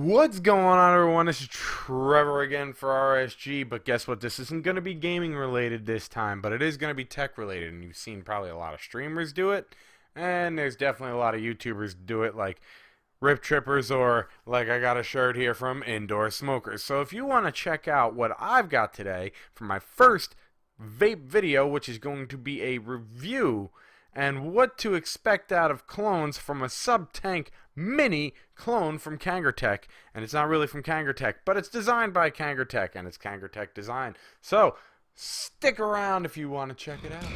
What's going on, everyone? This is Trevor again for RSG, but guess what? This isn't going to be gaming related this time, but it is going to be tech related, and you've seen probably a lot of streamers do it, and there's definitely a lot of YouTubers do it, like Rip Trippers, or like I got a shirt here from Indoor Smokers. So if you want to check out what I've got today for my first vape video, which is going to be a review and what to expect out of clones from a sub-tank mini clone from Kangertech. And it's not really from Kangertech, but it's designed by Kangertech, and it's Kangertech design. So stick around if you want to check it out.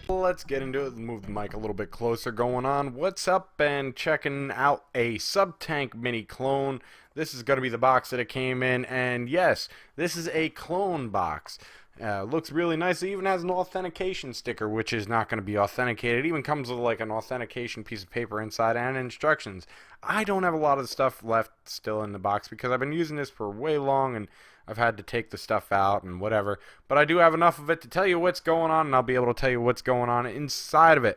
Let's get into it. Move the mic a little bit closer. Going on. What's up? And checking out a sub-tank mini clone. This is going to be the box that it came in, and yes, this is a clone box. Looks really nice. It even has an authentication sticker, which is not going to be authenticated. It even comes with like an authentication piece of paper inside and instructions. I don't have a lot of the stuff left still in the box because I've been using this for way long, and I've had to take the stuff out and whatever. But I do have enough of it to tell you what's going on, and I'll be able to tell you what's going on inside of it.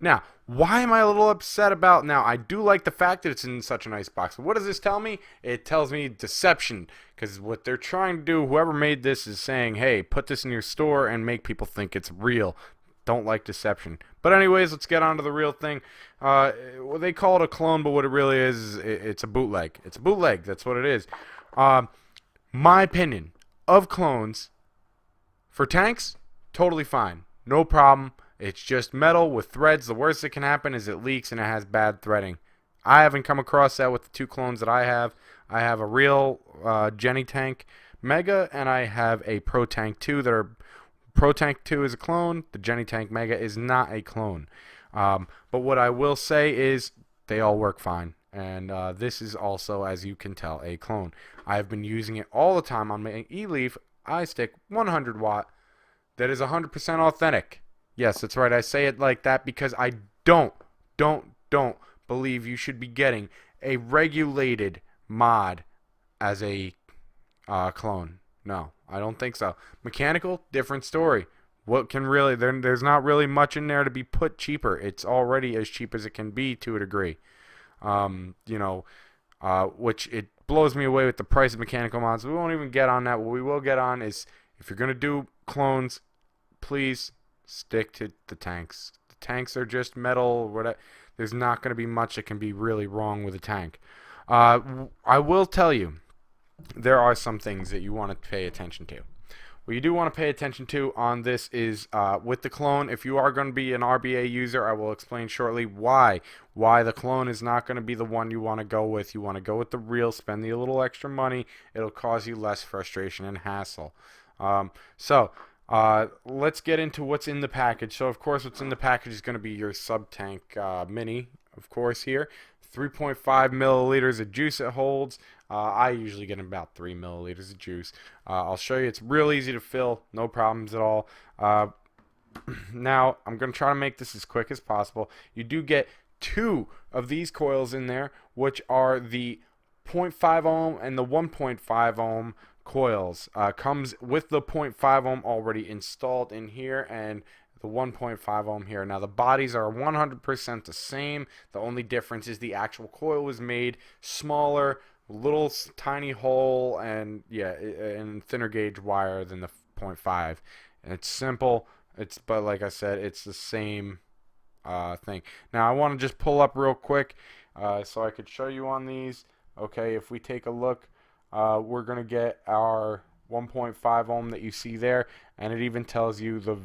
Now, why am I a little upset about? Now, I do like the fact that it's in such a nice box. What does this tell me? It tells me deception. Because what they're trying to do, whoever made this is saying, hey, put this in your store and make people think it's real. Don't like deception. But anyways, let's get on to the real thing. Well, they call it a clone, but what it really is it's a bootleg. It's a bootleg. That's what it is. My opinion of clones for tanks, totally fine. No problem. It's just metal with threads. The worst that can happen is it leaks and it has bad threading. I haven't come across that with the two clones that I have. I have a real Genny Tank Mega, and I have a Pro Tank 2 that are... Pro Tank 2 is a clone. The Genny Tank Mega is not a clone. But what I will say is they all work fine. And this is also, as you can tell, a clone. I have been using it all the time on my eLeaf iStick 100 watt that is 100% authentic. Yes, that's right. I say it like that because I don't believe you should be getting a regulated mod as a clone. No, I don't think so. Mechanical, different story. What can really, there's not really much in there to be put cheaper. It's already as cheap as it can be to a degree. Which it blows me away with the price of mechanical mods. We won't even get on that. What we will get on is if you're going to do clones, please stick to the tanks. The tanks are just metal or whatever. There's not going to be much that can be really wrong with a tank. I will tell you, there are some things that you want to pay attention to. What you do want to pay attention to on this is with the clone, if you are going to be an RBA user, I will explain shortly why the clone is not going to be the one you want to go with. You want to go with the real, spend a little extra money. It'll cause you less frustration and hassle. Let's get into what's in the package. So, of course, what's in the package is going to be your sub-tank mini, of course, here. 3.5 milliliters of juice it holds. I usually get about 3 milliliters of juice. I'll show you. It's real easy to fill. No problems at all. Now, I'm going to try to make this as quick as possible. You do get 2 of these coils in there, which are the 0.5 ohm and the 1.5 ohm coils. Comes with the 0.5 ohm already installed in here, and the 1.5 ohm here. Now the bodies are 100% the same. The only difference is the actual coil was made smaller, little tiny hole, and yeah, and thinner gauge wire than the 0.5. And it's simple. But like I said, it's the same thing. Now I want to just pull up real quick so I could show you on these. Okay, if we take a look, we're gonna get our 1.5 ohm that you see there, and it even tells you the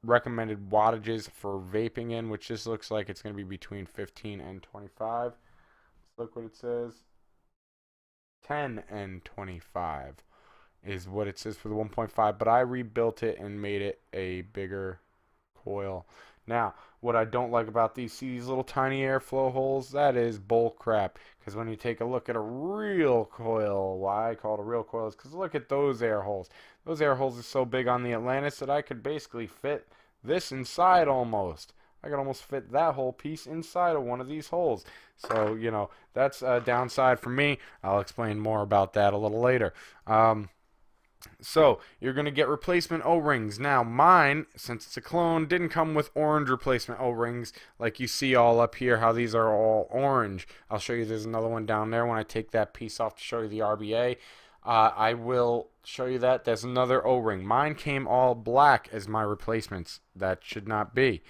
recommended wattages for vaping in, which just looks like it's going to be between 15 and 25. Let's look what it says. 10 and 25 is what it says for the 1.5, but I rebuilt it and made it a bigger coil. Now, what I don't like about these, see these little tiny airflow holes? That is bull crap. Because when you take a look at a real coil, why I call it a real coil is because look at those air holes. Those air holes are so big on the Atlantis that I could basically fit this inside almost. I could almost fit that whole piece inside of one of these holes. So, you know, that's a downside for me. I'll explain more about that a little later. So you're going to get replacement O-rings. Now mine, since it's a clone, didn't come with orange replacement O-rings like you see all up here, how these are all orange. I'll show you there's another one down there when I take that piece off to show you the RBA. I will show you that. There's another O-ring. Mine came all black as my replacements. That should not be.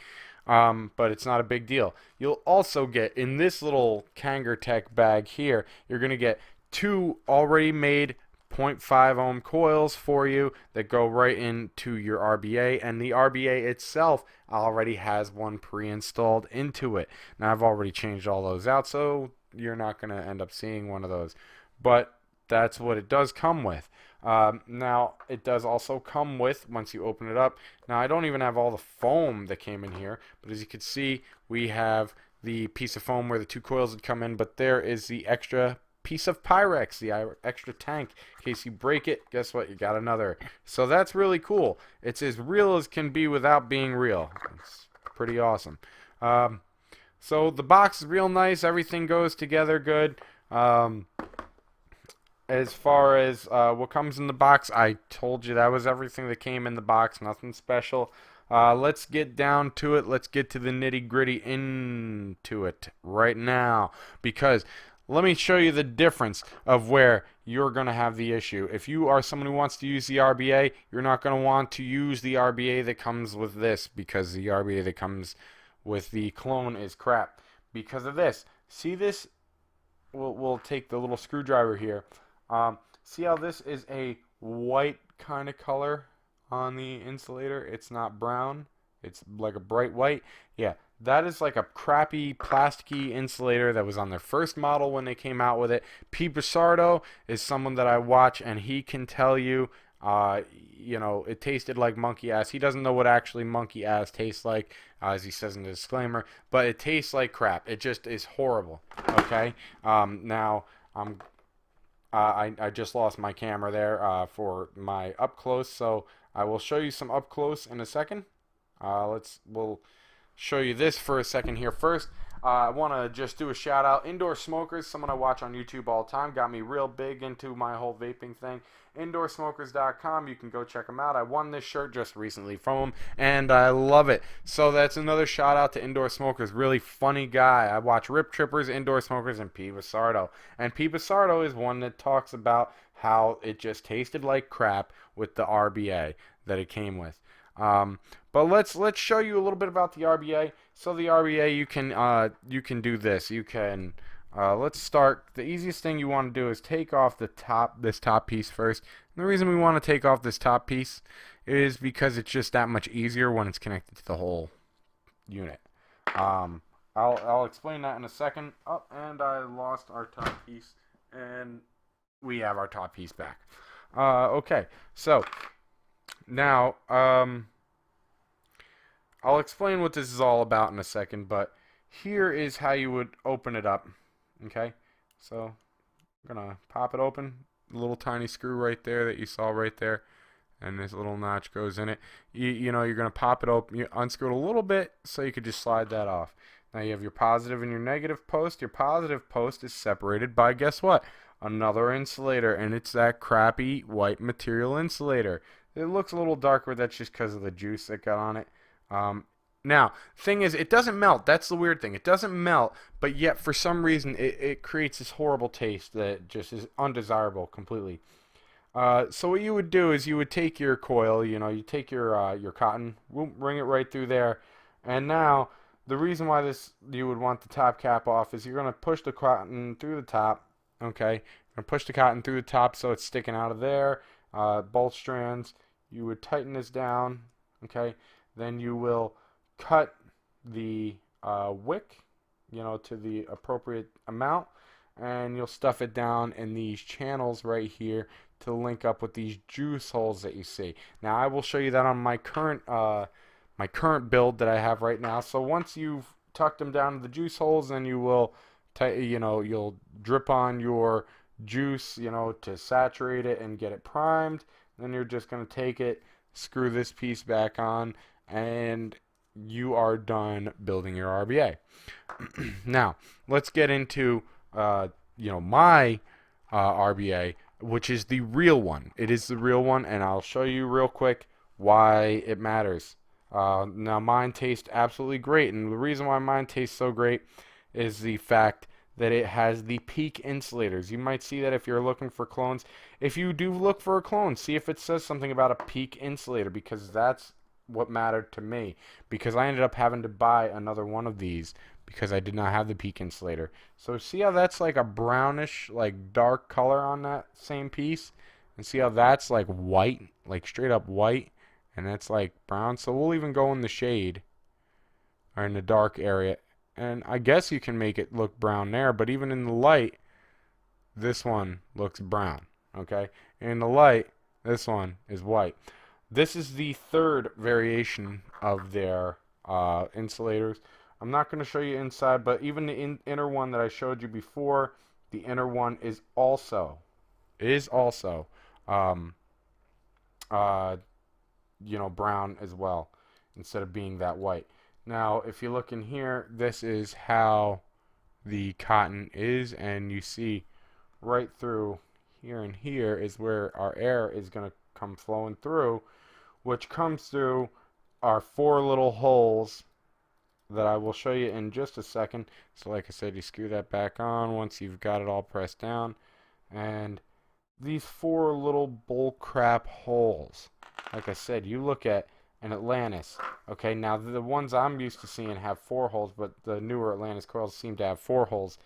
But it's not a big deal. You'll also get, in this little Kangertech bag here, you're going to get two already made 0.5 ohm coils for you that go right into your RBA, and the RBA itself already has one pre-installed into it. Now I've already changed all those out, so you're not going to end up seeing one of those, but that's what it does come with. Now it does also come with, once you open it up, now I don't even have all the foam that came in here, but as you can see, we have the piece of foam where the two coils would come in, but there is the extra piece of Pyrex, the extra tank. In case you break it, guess what? You got another. So that's really cool. It's as real as can be without being real. It's pretty awesome. So the box is real nice. Everything goes together good. As far as what comes in the box, I told you that was everything that came in the box. Nothing special. Let's get down to it. Let's get to the nitty-gritty into it right now, because let me show you the difference of where you're going to have the issue. If you are someone who wants to use the RBA, you're not going to want to use the RBA that comes with this, because the RBA that comes with the clone is crap. Because of this. See this? We'll take the little screwdriver here. See how this is a white kind of color on the insulator? It's not brown. It's like a bright white. Yeah, that is like a crappy plasticky insulator that was on their first model when they came out with it. Pete Basardo is someone that I watch, and he can tell you, you know, it tasted like monkey ass. He doesn't know what actually monkey ass tastes like, as he says in the disclaimer, but it tastes like crap. It just is horrible. Okay. Now I just lost my camera there for my up close, so I will show you some up close in a second. We'll show you this for a second here first. I want to just do a shout out. Indoor Smokers, someone I watch on YouTube all the time, got me real big into my whole vaping thing. IndoorSmokers.com, you can go check them out. I won this shirt just recently from him, and I love it. So that's another shout out to Indoor Smokers. Really funny guy. I watch Rip Trippers, Indoor Smokers, and Pete Basardo. And Pete Basardo is one that talks about how it just tasted like crap with the RBA that it came with. But let's show you a little bit about the RBA. So the RBA, you can do this. You can let's start. The easiest thing you want to do is take off this top piece first. And the reason we want to take off this top piece is because it's just that much easier when it's connected to the whole unit. I'll explain that in a second. Oh, and I lost our top piece, and we have our top piece back. Okay, so now, I'll explain what this is all about in a second, but here is how you would open it up. Okay, so I'm gonna pop it open. A little tiny screw right there that you saw right there, and this little notch goes in it. You know, you're gonna pop it open. You unscrew it a little bit so you could just slide that off. Now you have your positive and your negative post. Your positive post is separated by, guess what? Another insulator, and it's that crappy white material insulator. It looks a little darker, but that's just because of the juice that got on it. Now, thing is, it doesn't melt. That's the weird thing. It doesn't melt, but yet for some reason it creates this horrible taste that just is undesirable completely. So what you would do is you would take your coil, you know, you take your cotton, bring it right through there, and now the reason why you would want the top cap off is you're going to push the cotton through the top, okay? You're going to push the cotton through the top so it's sticking out of there, both strands. You would tighten this down, okay? Then you will cut the wick, you know, to the appropriate amount, and you'll stuff it down in these channels right here to link up with these juice holes that you see. Now I will show you that on my current build that I have right now. So once you've tucked them down to the juice holes, then you will, you know, you'll drip on your juice, you know, to saturate it and get it primed. Then you're just going to take it, screw this piece back on, and you are done building your RBA. Now, let's get into, you know, my RBA which is the real one. It is the real one, and I'll show you real quick why it matters. Now, mine tastes absolutely great, and the reason why mine tastes so great is the fact that it has the peak insulators. You might see that if you're looking for clones. If you do look for a clone, see if it says something about a peak insulator, because that's what mattered to me. Because I ended up having to buy another one of these because I did not have the peak insulator. So see how that's like a brownish, like dark color on that same piece? And see how that's like white, like straight up white, and that's like brown. So we'll even go in the shade or in the dark area, and I guess you can make it look brown there, but even in the light, this one looks brown. Okay, in the light, this one is white. This is the third variation of their insulators. I'm not going to show you inside, but even the inner one that I showed you before, the inner one is also um, uh, brown as well, instead of being that white. Now, if you look in here, this is how the cotton is, and you see right through here and here is where our air is going to come flowing through, which comes through our four little holes that I will show you in just a second. So like I said, you screw that back on once you've got it all pressed down, and these four little bull crap holes, like I said, you look at an Atlantis. Okay, now the ones I'm used to seeing have four holes, but the newer Atlantis coils seem to have four holes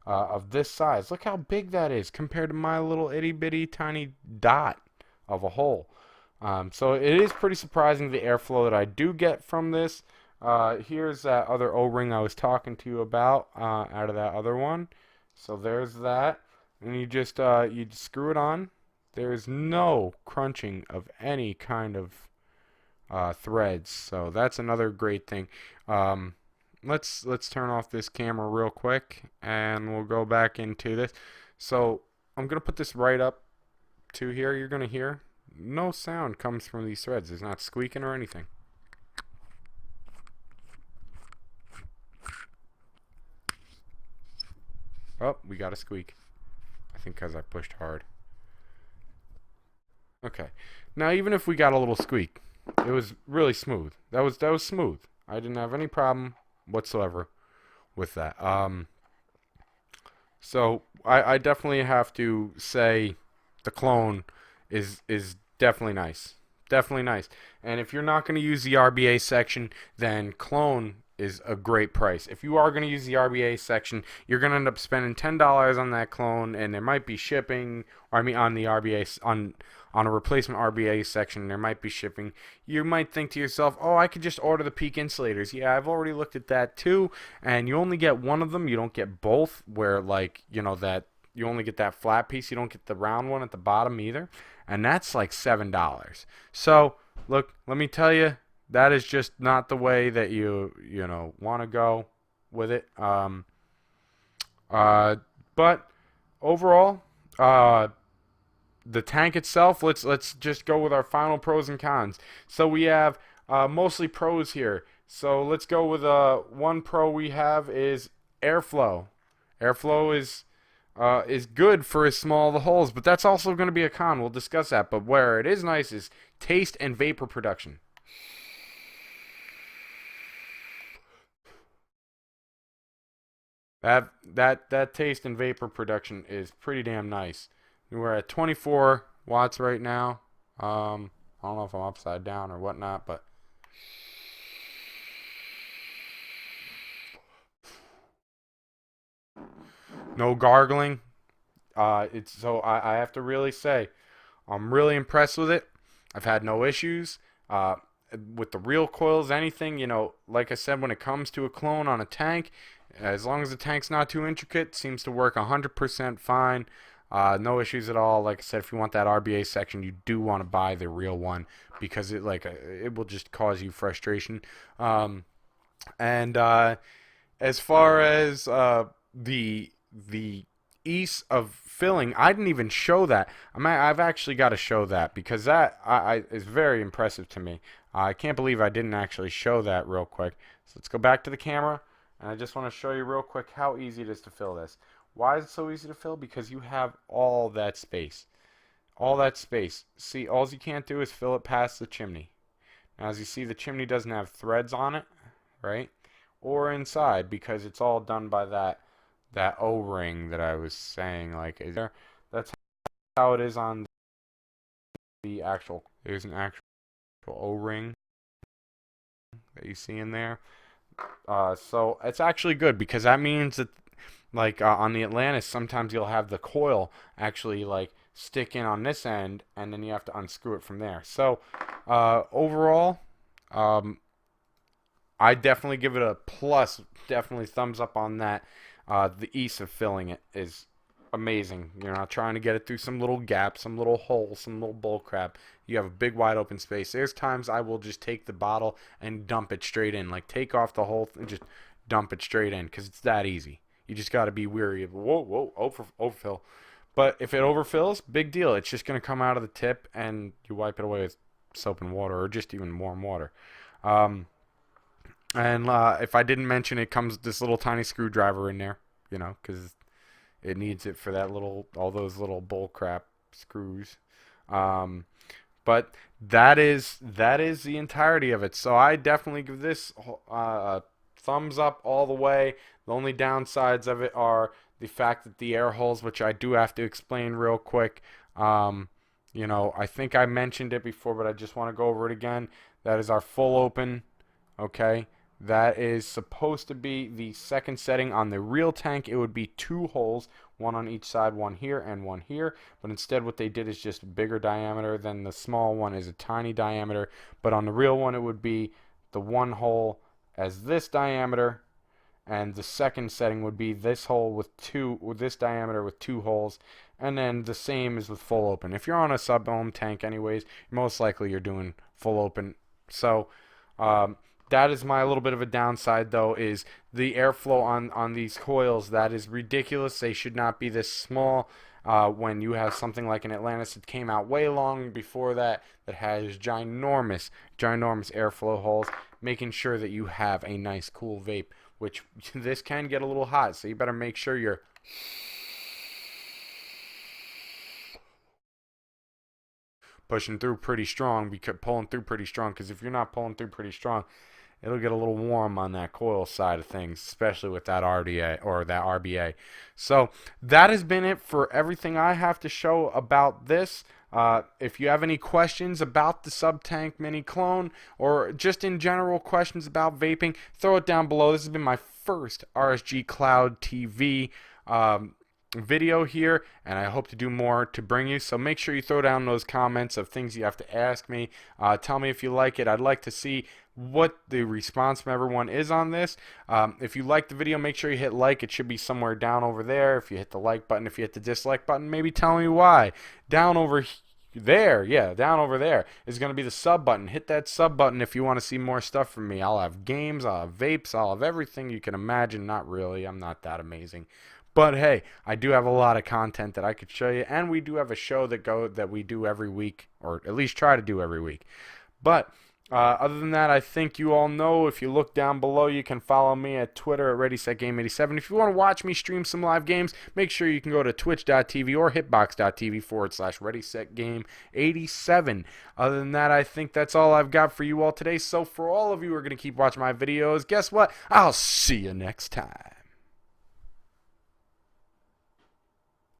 of this size. Look how big that is compared to my little itty bitty tiny dot of a hole. So it is pretty surprising the airflow that I do get from this. Here's that other O-ring I was talking to you about out of that other one. So there's that, and you just screw it on. There's no crunching of any kind of threads, so that's another great thing. Let's turn off this camera real quick, and we'll go back into this. So I'm gonna put this right up to here. You're gonna hear no sound comes from these threads. There's not squeaking or anything. Oh, we got a squeak. I think because I pushed hard. Okay. Now even if we got a little squeak, it was really smooth. That was smooth. I didn't have any problem whatsoever with that. So I definitely have to say the clone is definitely nice. Definitely nice. And if you're not going to use the RBA section, then clone is a great price. If you are going to use the RBA section, you're going to end up spending $10 on that clone, and there might be shipping, or I mean on the RBA on a replacement RBA section, there might be shipping. You might think to yourself, oh, I could just order the peak insulators. Yeah, I've already looked at that too, and you only get one of them. You don't get both, where like, that you only get that flat piece. You don't get the round one at the bottom either, and that's like $7. So look, let me tell you, that is just not the way that you want to go with it. But overall, the tank itself, let's just go with our final pros and cons. So we have mostly pros here. So let's go with one pro we have is airflow. Airflow is good for as small the holes, but that's also going to be a con. We'll discuss that. But where it is nice is taste and vapor production. That taste and vapor production is pretty damn nice. We're at 24 watts right now. I don't know if I'm upside down or whatnot, but no gargling. I have to really say I'm really impressed with it. I've had no issues with the real coils. Anything, like I said, when it comes to a clone on a tank, as long as the tank's not too intricate, seems to work 100% fine. No issues at all. Like I said, if you want that RBA section, you do want to buy the real one, because it will just cause you frustration. And as far as the ease of filling, I didn't even show that. I've actually got to show that, because that is very impressive to me. I can't believe I didn't actually show that real quick. So let's go back to the camera, and I just want to show you real quick how easy it is to fill this. Why is it so easy to fill? Because you have all that space. all that space. See, all you can't do is fill it past the chimney. Now, as you see, the chimney doesn't have threads on it, right? Or inside, because it's all done by that O-ring that I was saying. Like, is there? That's how it is on the actual. There's an actual O-ring that you see in there. So it's actually good because that means that, like on the Atlantis, sometimes you'll have the coil actually like stick in on this end, and then you have to unscrew it from there. So overall, um, I definitely give it a plus. Definitely thumbs up on that. The ease of filling it is amazing. You're not trying to get it through some little gap, some little hole, some little bull crap. You have a big wide open space. There's times I will just take the bottle and dump it straight in. Like take off the whole and just dump it straight in because it's that easy. You just got to be weary of whoa, overfill. But if it overfills, big deal. It's just going to come out of the tip and you wipe it away with soap and water or just even warm water. Um, and if I didn't mention, it comes with this little tiny screwdriver in there, you know, because it needs it for that little, all those little bull crap screws. Um, but that is the entirety of it. So I definitely give this a thumbs up all the way. The only downsides of it are the fact that the air holes, which I do have to explain real quick. Um, you know, I think I mentioned it before, but I just want to go over it again. That is our full open. Okay. That is supposed to be the second setting. On the real tank, it would be two holes, one on each side, one here and one here. But instead what they did is just bigger diameter. Then the small one is a tiny diameter. But on the real one, it would be the one hole as this diameter. And the second setting would be this hole with this diameter with two holes. And then the same is with full open. If you're on a sub-ohm tank anyways, most likely you're doing full open. So, that is my little bit of a downside, though, is the airflow on these coils. That is ridiculous. They should not be this small. When you have something like an Atlantis that came out way long before that has ginormous airflow holes, making sure that you have a nice cool vape, which this can get a little hot, so you better make sure you're pushing through pretty strong, because pulling through pretty strong, because if you're not pulling through pretty strong, it'll get a little warm on that coil side of things, especially with that RDA or that RBA. So that has been it for everything I have to show about this. If you have any questions about the Subtank Mini Clone or just in general questions about vaping, throw it down below. This has been my first RSG Cloud TV video here, and I hope to do more to bring you. So make sure you throw down those comments of things you have to ask me. Tell me if you like it. I'd like to see what the response from everyone is on this. If you like the video, make sure you hit like. It should be somewhere down over there. If you hit the like button, if you hit the dislike button, maybe tell me why. Down over there, yeah, down over there is going to be the sub button. Hit that sub button if you want to see more stuff from me. I'll have games, I'll have vapes, I'll have everything you can imagine. Not really, I'm not that amazing. But hey, I do have a lot of content that I could show you, and we do have a show that we do every week, or at least try to do every week. But other than that, I think you all know. If you look down below, you can follow me at Twitter at ReadySetGame87. If you want to watch me stream some live games, make sure you can go to twitch.tv or hitbox.tv/ReadySetGame87. Other than that, I think that's all I've got for you all today. So for all of you who are going to keep watching my videos, guess what? I'll see you next time.